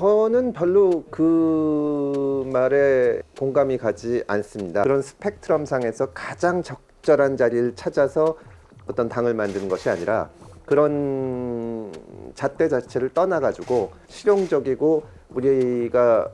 저는 별로 그 말에 공감이 가지 않습니다. 그런 스펙트럼 상에서 가장 적절한 자리를 찾아서 어떤 당을 만드는 것이 아니라 그런 잣대 자체를 떠나가지고 실용적이고 우리가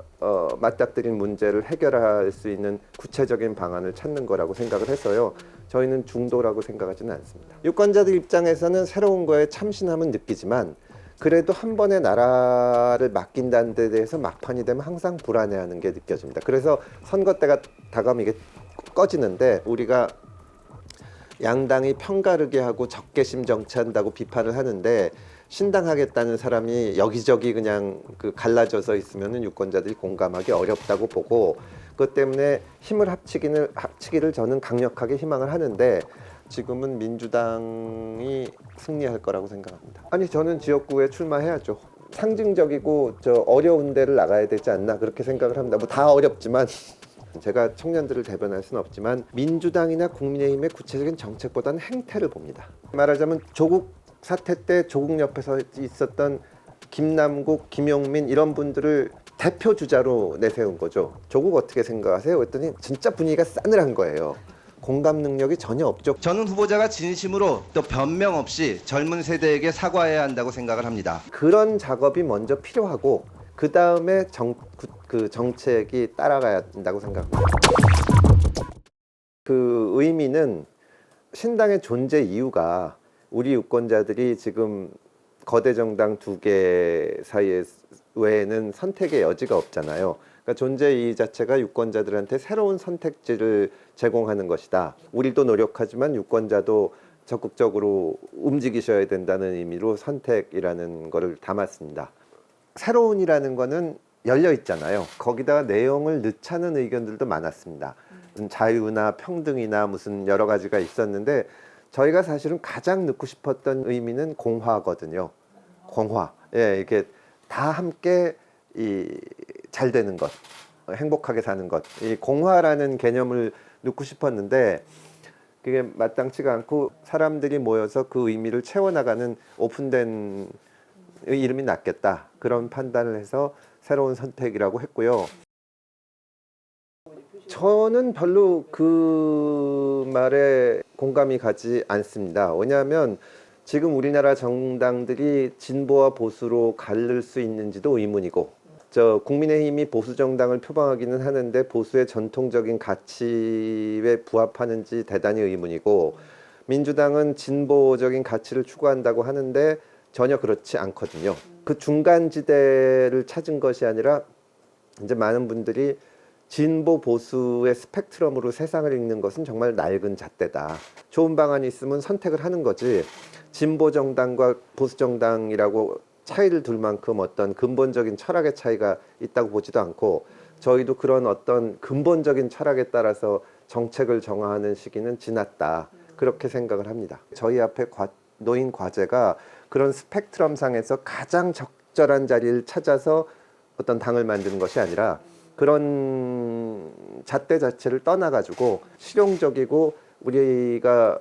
맞닥뜨린 문제를 해결할 수 있는 구체적인 방안을 찾는 거라고 생각을 해서요. 저희는 중도라고 생각하지는 않습니다. 유권자들 입장에서는 새로운 거에 참신함은 느끼지만 그래도 한 번에 나라를 맡긴다는 데 대해서 막판이 되면 항상 불안해하는 게 느껴집니다. 그래서 선거 때가 다가오면 이게 꺼지는데 우리가 양당이 편가르게 하고 적개심 정치한다고 비판을 하는데 신당하겠다는 사람이 여기저기 그냥 그 갈라져서 있으면은 유권자들이 공감하기 어렵다고 보고 그것 때문에 힘을 합치기를 저는 강력하게 희망을 하는데 지금은 민주당이 승리할 거라고 생각합니다. 아니 저는 지역구에 출마해야죠. 상징적이고 저 어려운 데를 나가야 되지 않나 그렇게 생각을 합니다. 뭐 다 어렵지만 제가 청년들을 대변할 수는 없지만 민주당이나 국민의힘의 구체적인 정책보다는 행태를 봅니다. 말하자면 조국 사태 때 조국 옆에서 있었던 김남국, 김용민 이런 분들을 대표 주자로 내세운 거죠. 조국 어떻게 생각하세요? 했더니 진짜 분위기가 싸늘한 거예요. 공감 능력이 전혀 없죠. 저는 후보자가 진심으로 또 변명 없이 젊은 세대에게 사과해야 한다고 생각을 합니다. 그런 작업이 먼저 필요하고 그 다음에 그 정책이 따라가야 한다고 생각합니다. 그 의미는 신당의 존재 이유가 우리 유권자들이 지금 거대 정당 두 개 사이에 외에는 선택의 여지가 없잖아요. 그러니까 존재 이유 자체가 유권자들한테 새로운 선택지를 제공하는 것이다. 우리도 노력하지만 유권자도 적극적으로 움직이셔야 된다는 의미로 선택이라는 것을 담았습니다. 새로운이라는 거는 열려 있잖아요. 거기다가 내용을 넣자는 의견들도 많았습니다. 자유나 평등이나 무슨 여러 가지가 있었는데 저희가 사실은 가장 넣고 싶었던 의미는 공화거든요. 공화. 예, 이게 다 함께 잘 되는 것, 행복하게 사는 것. 이 공화라는 개념을 넣고 싶었는데 그게 마땅치가 않고 사람들이 모여서 그 의미를 채워나가는 오픈된 이름이 낫겠다. 그런 판단을 해서 새로운 선택이라고 했고요. 저는 별로 그 말에 공감이 가지 않습니다. 왜냐하면 지금 우리나라 정당들이 진보와 보수로 갈릴 수 있는지도 의문이고 저 국민의힘이 보수 정당을 표방하기는 하는데 보수의 전통적인 가치에 부합하는지 대단히 의문이고 민주당은 진보적인 가치를 추구한다고 하는데 전혀 그렇지 않거든요. 그 중간지대를 찾은 것이 아니라 이제 많은 분들이 진보 보수의 스펙트럼으로 세상을 읽는 것은 정말 낡은 잣대다. 좋은 방안이 있으면 선택을 하는 거지. 진보 정당과 보수 정당이라고 차이를 둘 만큼 어떤 근본적인 철학의 차이가 있다고 보지도 않고 저희도 그런 어떤 근본적인 철학에 따라서 정책을 정하는 시기는 지났다. 그렇게 생각을 합니다. 저희 앞에 놓인 과제가 그런 스펙트럼 상에서 가장 적절한 자리를 찾아서 어떤 당을 만드는 것이 아니라 그런 잣대 자체를 떠나가지고 실용적이고 우리가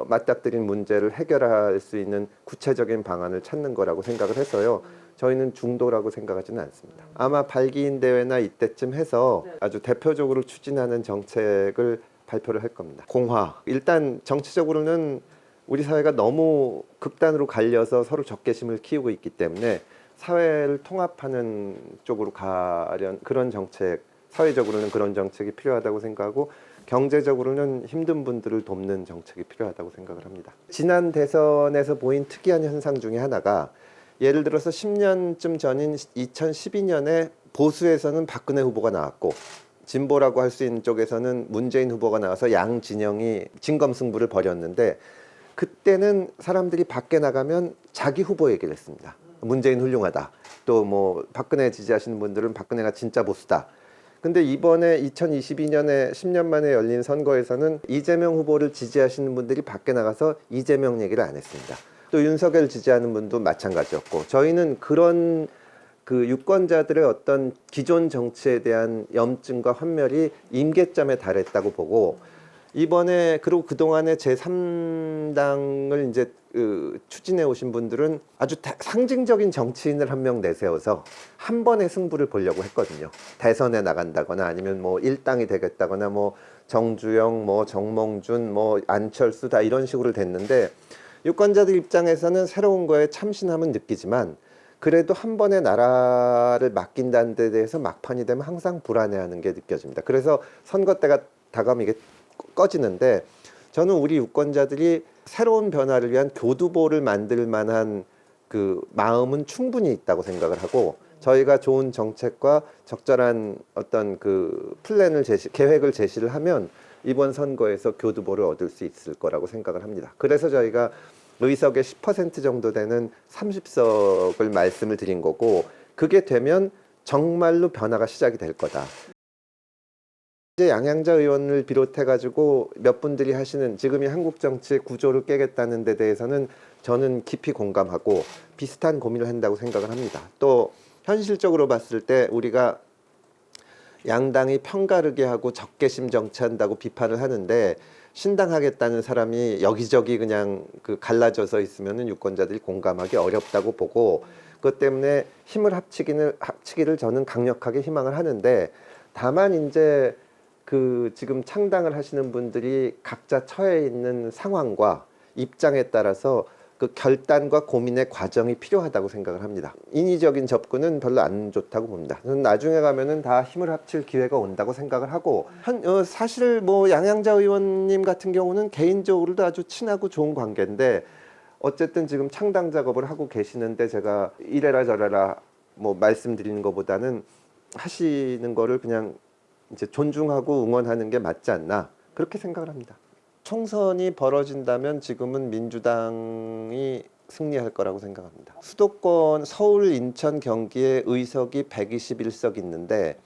맞닥뜨린 문제를 해결할 수 있는 구체적인 방안을 찾는 거라고 생각을 해서요. 저희는 중도라고 생각하지는 않습니다. 아마 발기인 대회나 이때쯤 해서 아주 대표적으로 추진하는 정책을 발표를 할 겁니다. 공화. 일단 정치적으로는 우리 사회가 너무 극단으로 갈려서 서로 적개심을 키우고 있기 때문에 사회를 통합하는 쪽으로 가려는 그런 정책, 사회적으로는 그런 정책이 필요하다고 생각하고 경제적으로는 힘든 분들을 돕는 정책이 필요하다고 생각을 합니다. 지난 대선에서 보인 특이한 현상 중에 하나가 예를 들어서 10년쯤 전인 2012년에 보수에서는 박근혜 후보가 나왔고 진보라고 할 수 있는 쪽에서는 문재인 후보가 나와서 양 진영이 진검승부를 벌였는데 그때는 사람들이 밖에 나가면 자기 후보 얘기를 했습니다. 문재인 훌륭하다. 또 뭐 박근혜 지지하시는 분들은 박근혜가 진짜 보수다. 근데 이번에 2022년에 10년 만에 열린 선거에서는 이재명 후보를 지지하시는 분들이 밖에 나가서 이재명 얘기를 안 했습니다. 또 윤석열 지지하는 분도 마찬가지였고 저희는 그런 그 유권자들의 어떤 기존 정치에 대한 염증과 환멸이 임계점에 달했다고 보고 이번에 그리고 그동안에 제3당을 이제 추진해 오신 분들은 아주 상징적인 정치인을 한 명 내세워서 한 번의 승부를 보려고 했거든요. 대선에 나간다거나 아니면 뭐 일당이 되겠다거나 뭐 정주영, 뭐 정몽준, 뭐 안철수 다 이런 식으로 됐는데 유권자들 입장에서는 새로운 거에 참신함은 느끼지만 그래도 한 번에 나라를 맡긴다는 데 대해서 막판이 되면 항상 불안해하는 게 느껴집니다. 그래서 선거 때가 다가오면 이게 꺼지는데 저는 우리 유권자들이 새로운 변화를 위한 교두보를 만들 만한 그 마음은 충분히 있다고 생각을 하고 저희가 좋은 정책과 적절한 어떤 그 플랜을 계획을 제시를 하면 이번 선거에서 교두보를 얻을 수 있을 거라고 생각을 합니다. 그래서 저희가 의석의 10% 정도 되는 30석을 말씀을 드린 거고 그게 되면 정말로 변화가 시작이 될 거다. 이제 양양자 의원을 비롯해가지고 몇 분들이 하시는 지금의 한국 정치의 구조를 깨겠다는 데 대해서는 저는 깊이 공감하고 비슷한 고민을 한다고 생각을 합니다. 또 현실적으로 봤을 때 우리가 양당이 편가르게 하고 적개심 정치한다고 비판을 하는데 신당하겠다는 사람이 여기저기 그냥 그 갈라져서 있으면은 유권자들이 공감하기 어렵다고 보고 그것 때문에 힘을 합치기를 저는 강력하게 희망을 하는데 다만 이제 그 지금 창당을 하시는 분들이 각자 처해 있는 상황과 입장에 따라서 그 결단과 고민의 과정이 필요하다고 생각을 합니다. 인위적인 접근은 별로 안 좋다고 봅니다. 저는 나중에 가면은 다 힘을 합칠 기회가 온다고 생각을 하고 사실 뭐 양양자 의원님 같은 경우는 개인적으로도 아주 친하고 좋은 관계인데 어쨌든 지금 창당 작업을 하고 계시는데 제가 이래라 저래라 뭐 말씀드리는 것보다는 하시는 거를 그냥 이제 존중하고 응원하는 게 맞지 않나 그렇게 생각을 합니다. 총선이 벌어진다면 지금은 민주당이 승리할 거라고 생각합니다. 수도권 서울, 인천, 경기에 의석이 121석 있는데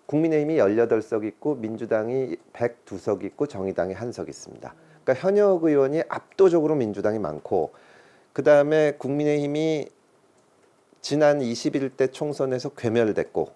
국민의힘이 18석 있고 민주당이 102석 있고 정의당이 1석 있습니다. 그러니까 현역 의원이 압도적으로 민주당이 많고 그다음에 국민의힘이 지난 21대 총선에서 괴멸됐고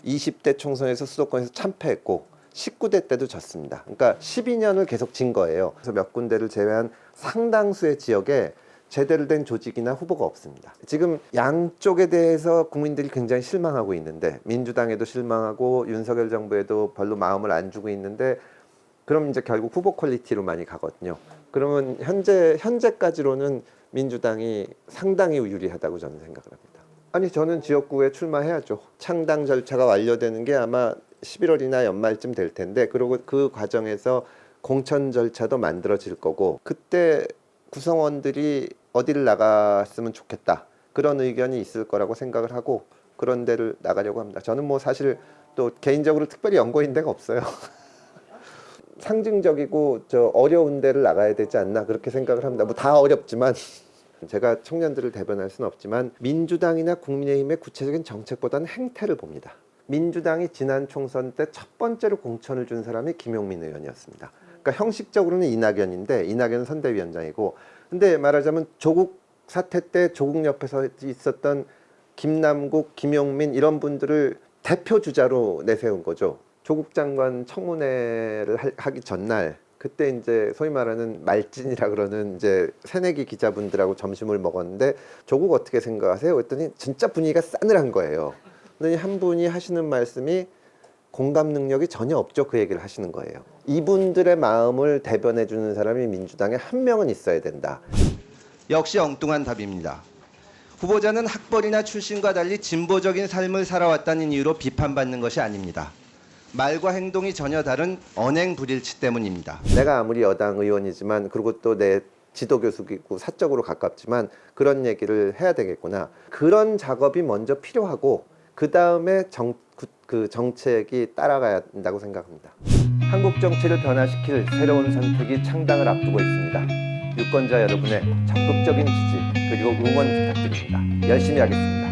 20대 총선에서 수도권에서 참패했고 19대 때도 졌습니다. 그러니까 12년을 계속 진 거예요. 그래서 몇 군데를 제외한 상당수의 지역에 제대로 된 조직이나 후보가 없습니다. 지금 양쪽에 대해서 국민들이 굉장히 실망하고 있는데 민주당에도 실망하고 윤석열 정부에도 별로 마음을 안 주고 있는데 그럼 이제 결국 후보 퀄리티로 많이 가거든요. 그러면 현재까지로는 민주당이 상당히 유리하다고 저는 생각을 합니다. 아니 저는 지역구에 출마해야죠. 창당 절차가 완료되는 게 아마 11월이나 연말쯤 될 텐데 그리고 그 과정에서 공천 절차도 만들어질 거고 그때 구성원들이 어디를 나갔으면 좋겠다 그런 의견이 있을 거라고 생각을 하고 그런 데를 나가려고 합니다. 저는 뭐 사실 또 개인적으로 특별히 연고인 데가 없어요. 상징적이고 저 어려운 데를 나가야 되지 않나 그렇게 생각을 합니다. 뭐 다 어렵지만 제가 청년들을 대변할 수는 없지만 민주당이나 국민의힘의 구체적인 정책보다는 행태를 봅니다. 민주당이 지난 총선 때 첫 번째로 공천을 준 사람이 김용민 의원이었습니다. 그러니까 형식적으로는 이낙연인데 이낙연은 선대위원장이고 근데 말하자면 조국 사태 때 조국 옆에서 있었던 김남국, 김용민 이런 분들을 대표 주자로 내세운 거죠. 조국 장관 청문회를 하기 전날 그때 이제 소위 말하는 말진이라 그러는 이제 새내기 기자분들하고 점심을 먹었는데 조국 어떻게 생각하세요? 했더니 진짜 분위기가 싸늘한 거예요. 근데 한 분이 하시는 말씀이 공감 능력이 전혀 없죠. 그 얘기를 하시는 거예요. 이분들의 마음을 대변해 주는 사람이 민주당에 한 명은 있어야 된다. 역시 엉뚱한 답입니다. 후보자는 학벌이나 출신과 달리 진보적인 삶을 살아왔다는 이유로 비판받는 것이 아닙니다. 말과 행동이 전혀 다른 언행 불일치 때문입니다. 내가 아무리 여당 의원이지만 그리고 또 내 지도 교수이고 사적으로 가깝지만 그런 얘기를 해야 되겠구나. 그런 작업이 먼저 필요하고 그 다음에 그 정책이 따라가야 한다고 생각합니다. 한국 정치를 변화시킬 새로운 선택이 창당을 앞두고 있습니다. 유권자 여러분의 적극적인 지지 그리고 응원 부탁드립니다. 열심히 하겠습니다.